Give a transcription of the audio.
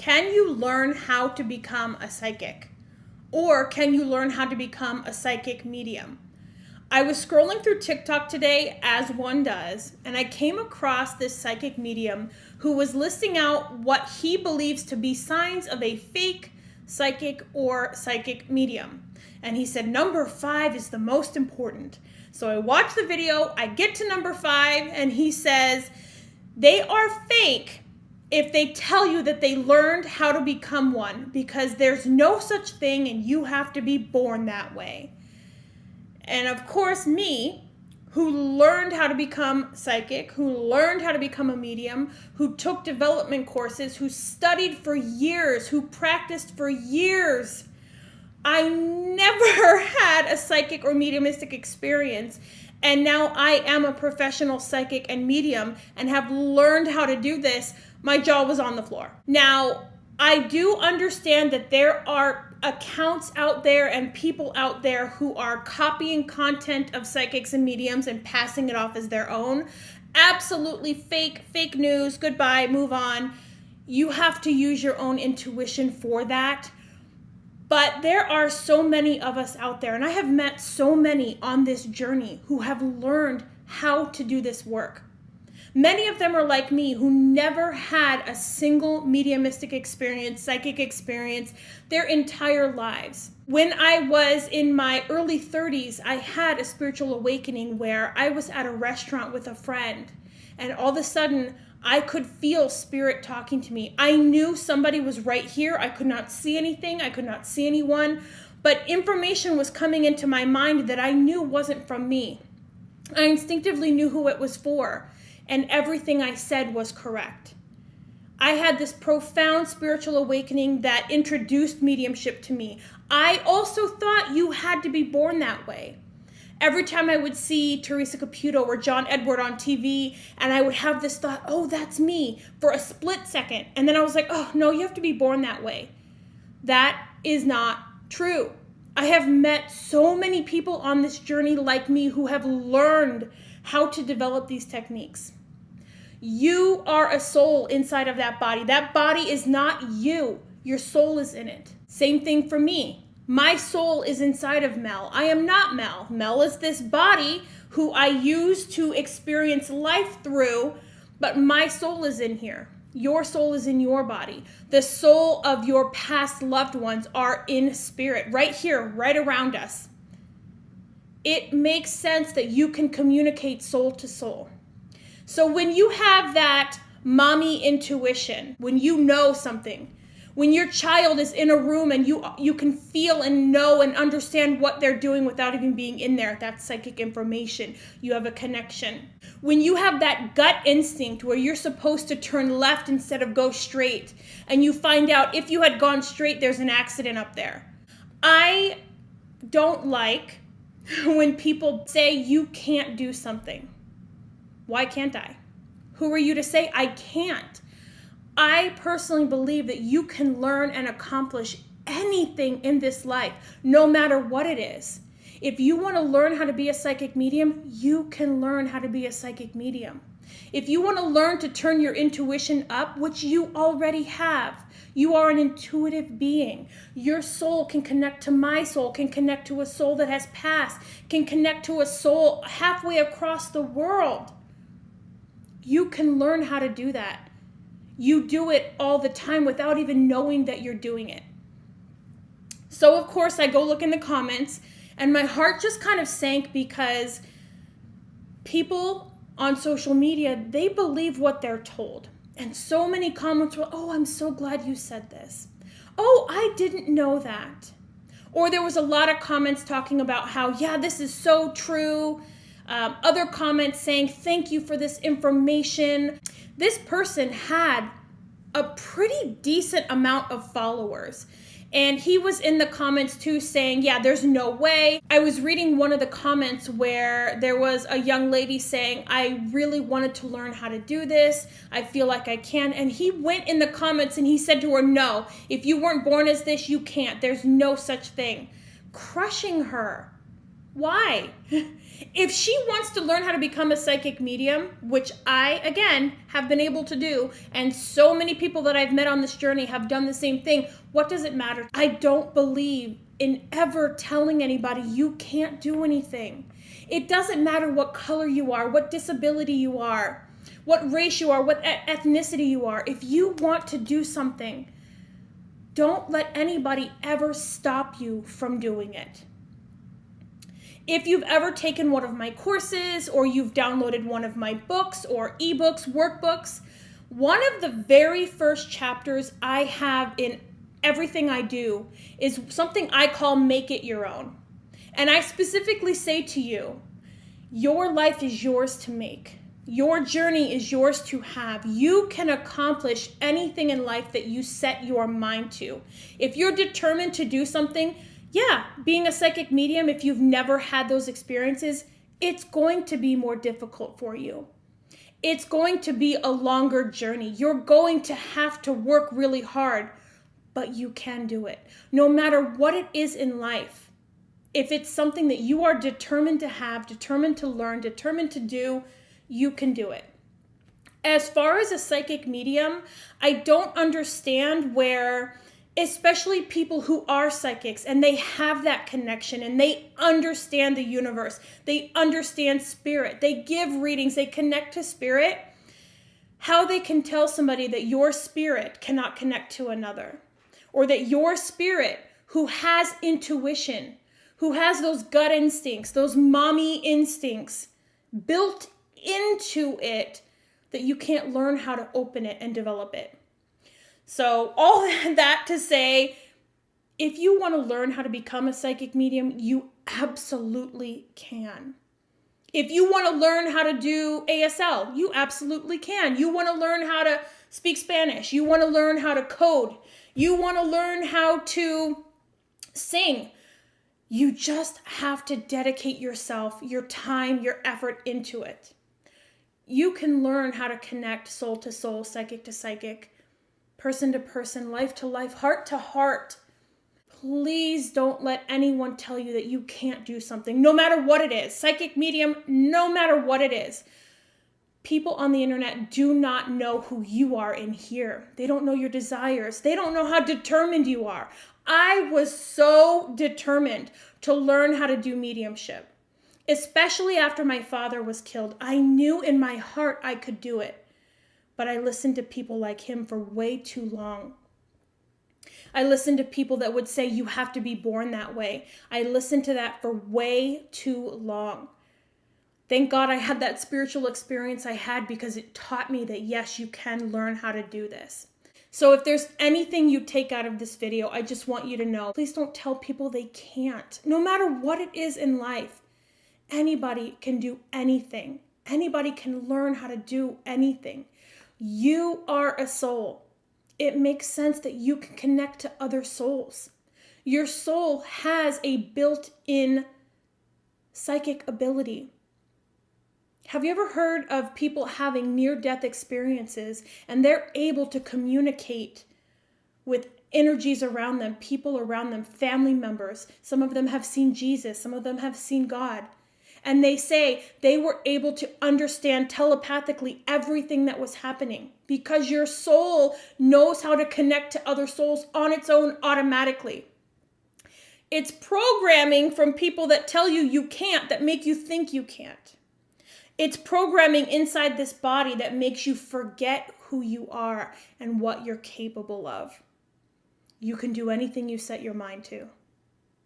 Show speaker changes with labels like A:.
A: Can you learn how to become a psychic? Or can you learn how to become a psychic medium? I was scrolling through TikTok today, as one does, and I came across this psychic medium who was listing out what he believes to be signs of a fake psychic or psychic medium. And he said number 5 is the most important. So I watched the video, I get to number 5, and he says they are fake if they tell you that they learned how to become one, because there's no such thing and you have to be born that way. And of course, me, who learned how to become psychic, who learned how to become a medium, who took development courses, who studied for years, who practiced for years, I never had a psychic or mediumistic experience. And now I am a professional psychic and medium and have learned how to do this. My jaw was on the floor. Now, I do understand that there are accounts out there and people out there who are copying content of psychics and mediums and passing it off as their own. Absolutely fake news, goodbye, move on. You have to use your own intuition for that. But there are so many of us out there, and I have met so many on this journey who have learned how to do this work. Many of them are like me, who never had a single mediumistic experience, psychic experience, their entire lives. When I was in my early 30s, I had a spiritual awakening where I was at a restaurant with a friend, and all of a sudden, I could feel spirit talking to me. I knew somebody was right here. I could not see anything. I could not see anyone, but information was coming into my mind that I knew wasn't from me. I instinctively knew who it was for. And everything I said was correct. I had this profound spiritual awakening that introduced mediumship to me. I also thought you had to be born that way. Every time I would see Teresa Caputo or John Edward on TV, and I would have this thought, oh, that's me, for a split second. And then I was like, oh, no, you have to be born that way. That is not true. I have met so many people on this journey like me who have learned how to develop these techniques. You are a soul inside of that body. That body is not you. Your soul is in it. Same thing for me. My soul is inside of Mel. I am not Mel. Mel is this body who I use to experience life through, but my soul is in here. Your soul is in your body. The soul of your past loved ones are in spirit, right here, right around us. It makes sense that you can communicate soul to soul. So when you have that mommy intuition, when you know something, when your child is in a room and you can feel and know and understand what they're doing without even being in there, that's psychic information. You have a connection. When you have that gut instinct where you're supposed to turn left instead of go straight, and you find out if you had gone straight, there's an accident up there. I don't like when people say you can't do something. Why can't I? Who are you to say I can't? I personally believe that you can learn and accomplish anything in this life, no matter what it is. If you want to learn how to be a psychic medium, you can learn how to be a psychic medium. If you want to learn to turn your intuition up, which you already have, you are an intuitive being. Your soul can connect to my soul, can connect to a soul that has passed, can connect to a soul halfway across the world. You can learn how to do that. You do it all the time without even knowing that you're doing it. So of course I go look in the comments and my heart just kind of sank because people on social media, they believe what they're told. And so many comments were, oh, I'm so glad you said this. Oh, I didn't know that. Or there was a lot of comments talking about how, yeah, this is so true. Other comments saying, thank you for this information. This person had a pretty decent amount of followers. And he was in the comments too saying, yeah, there's no way. I was reading one of the comments where there was a young lady saying, I really wanted to learn how to do this. I feel like I can. And he went in the comments and he said to her, no, if you weren't born as this, you can't. There's no such thing. Crushing her. Why? If she wants to learn how to become a psychic medium, which I, again, have been able to do, and so many people that I've met on this journey have done the same thing, what does it matter? I don't believe in ever telling anybody you can't do anything. It doesn't matter what color you are, what disability you are, what race you are, what ethnicity you are. If you want to do something, don't let anybody ever stop you from doing it. If you've ever taken one of my courses or you've downloaded one of my books or ebooks, workbooks, one of the very first chapters I have in everything I do is something I call Make It Your Own. And I specifically say to you, your life is yours to make. Your journey is yours to have. You can accomplish anything in life that you set your mind to. If you're determined to do something, yeah, being a psychic medium, if you've never had those experiences, it's going to be more difficult for you. It's going to be a longer journey. You're going to have to work really hard, but you can do it. No matter what it is in life, if it's something that you are determined to have, determined to learn, determined to do, you can do it. As far as a psychic medium, I don't understand where, especially people who are psychics and they have that connection and they understand the universe, they understand spirit, they give readings, they connect to spirit, how they can tell somebody that your spirit cannot connect to another, or that your spirit, who has intuition, who has those gut instincts, those mommy instincts built into it, that you can't learn how to open it and develop it. So all that to say, if you want to learn how to become a psychic medium, you absolutely can. If you want to learn how to do ASL, you absolutely can. You want to learn how to speak Spanish. You want to learn how to code. You want to learn how to sing. You just have to dedicate yourself, your time, your effort into it. You can learn how to connect soul to soul, psychic to psychic, person to person, life to life, heart to heart. Please don't let anyone tell you that you can't do something, no matter what it is. Psychic medium, no matter what it is. People on the internet do not know who you are in here. They don't know your desires. They don't know how determined you are. I was so determined to learn how to do mediumship, especially after my father was killed. I knew in my heart I could do it, but I listened to people like him for way too long. I listened to people that would say, you have to be born that way. I listened to that for way too long. Thank God I had that spiritual experience I had, because it taught me that yes, you can learn how to do this. So if there's anything you take out of this video, I just want you to know, please don't tell people they can't. No matter what it is in life, anybody can do anything. Anybody can learn how to do anything. You are a soul. It makes sense that you can connect to other souls. Your soul has a built-in psychic ability. Have you ever heard of people having near-death experiences and they're able to communicate with energies around them, people around them, family members? Some of them have seen Jesus, some of them have seen God. And they say they were able to understand telepathically everything that was happening because your soul knows how to connect to other souls on its own automatically. It's programming from people that tell you you can't, that make you think you can't. It's programming inside this body that makes you forget who you are and what you're capable of. You can do anything you set your mind to.